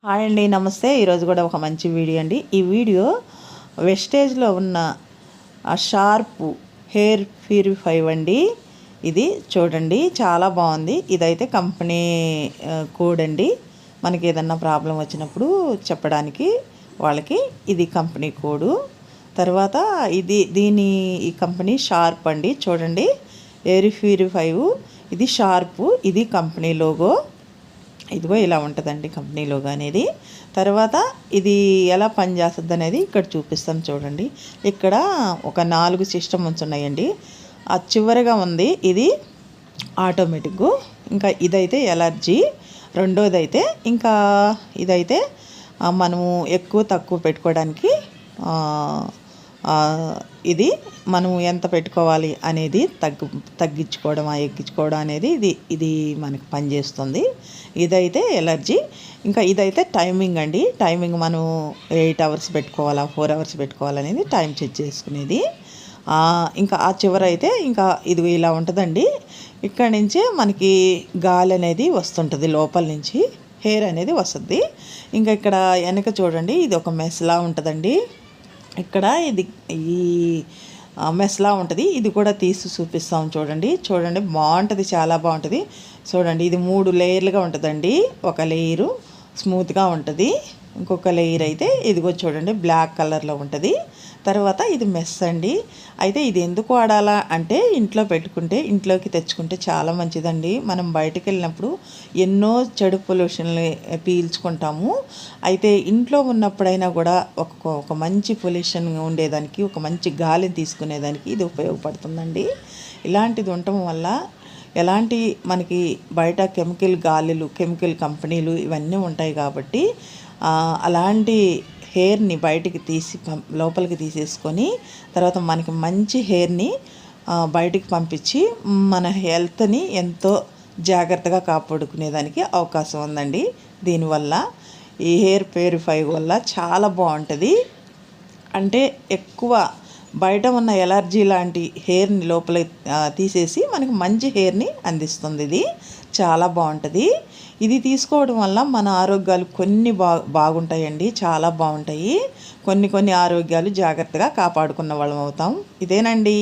Hi అండి, నమస్తే. ఈరోజు కూడా ఒక మంచి వీడియో అండి. ఈ వీడియో వెస్టేజ్లో ఉన్న షార్ప్ హెయిర్ ప్యూరిఫై అండి. ఇది చూడండి, చాలా బాగుంది. ఇదైతే కంపెనీ కోడ్ అండి. మనకి ఏదన్నా ప్రాబ్లం వచ్చినప్పుడు చెప్పడానికి వాళ్ళకి ఇది కంపెనీ కోడు. తర్వాత ఈ కంపెనీ షార్ప్ అండి. చూడండి, హెయిర్ ప్యూరిఫై ఇది షార్ప్, ఇది కంపెనీ లోగో. ఇదిగో ఇలా ఉంటుందండి కంపెనీ లోగో అనేది. తర్వాత ఇది ఎలా పనిచేస్తుంది అనేది ఇక్కడ చూపిస్తాం చూడండి. ఇక్కడ ఒక 4 సిస్టమ్స్ ఉన్నాయండి. ఆ చివరిగా ఉంది ఇది ఆటోమేటిక్. ఇంకా ఇదైతే ఎలర్జీ. రెండోదైతే ఇంకా ఇదైతే మనము ఎక్కువ తక్కువ పెట్టుకోవడానికి ఇది మనం ఎంత పెట్టుకోవాలి అనేది తగ్గించుకోవడం ఎక్కించుకోవడం అనేది ఇది మనకి పనిచేస్తుంది. ఇదైతే ఎలర్జీ. ఇంకా ఇదైతే టైమింగ్ అండి. టైమింగ్ మనం 8 అవర్స్ పెట్టుకోవాలా 4 అవర్స్ పెట్టుకోవాలనేది టైం చెక్ చేసుకునేది. ఇంకా ఆ చివర అయితే ఇంకా ఇది ఇలా ఉంటుందండి. ఇక్కడ నుంచే మనకి గాలి అనేది వస్తుంటుంది, లోపల నుంచి హెయిర్ అనేది వస్తుంది. ఇంకా ఇక్కడ వెనక చూడండి, ఇది ఒక మెస్లా ఉంటుందండి. ఇక్కడ ఈ మెస్లా ఉంటుంది. ఇది కూడా తీసి చూపిస్తాం చూడండి బాగుంటుంది, చాలా బాగుంటుంది. చూడండి, ఇది 3 లేయర్లుగా ఉంటుందండి. ఒక లేయరు స్మూత్గా ఉంటుంది, ఇంకొక లేయర్ అయితే ఇదిగో చూడండి బ్లాక్ కలర్లో ఉంటుంది. తర్వాత ఇది మెస్ అండి. అయితే ఇది ఎందుకు వాడాలా అంటే ఇంట్లోకి తెచ్చుకుంటే చాలా మంచిదండి. మనం బయటకు వెళ్ళినప్పుడు ఎన్నో చెడు పొల్యూషన్ని పీల్చుకుంటాము. అయితే ఇంట్లో ఉన్నప్పుడైనా కూడా ఒక మంచి పొల్యూషన్ ఉండేదానికి, ఒక మంచి గాలిని తీసుకునేదానికి ఇది ఉపయోగపడుతుందండి. ఇలాంటిది ఉండటం వల్ల ఎలాంటి మనకి బయట కెమికల్ కంపెనీలు ఇవన్నీ ఉంటాయి కాబట్టి అలాంటి హెయిర్ని బయటికి తీసి లోపలికి తీసేసుకొని తర్వాత మనకి మంచి హెయిర్ని బయటికి పంపించి మన హెల్త్ని ఎంతో జాగ్రత్తగా కాపాడుకునేదానికి అవకాశం ఉందండి. దీనివల్ల ఈ హెయిర్ ప్యూరిఫై వల్ల చాలా బాగుంటుంది. అంటే ఎక్కువ బయట ఉన్న ఎలర్జీ లాంటి హెయిర్ని లోపల తీసేసి మనకి మంచి హెయిర్ని అందిస్తుంది. ఇది చాలా బాగుంటుంది. ఇది తీసుకోవడం వల్ల మన ఆరోగ్యాలు కొన్ని బాగుంటాయండి, చాలా బాగుంటాయి. కొన్ని ఆరోగ్యాలు జాగ్రత్తగా కాపాడుకున్న వాళ్ళం అవుతాం. ఇదేనండి.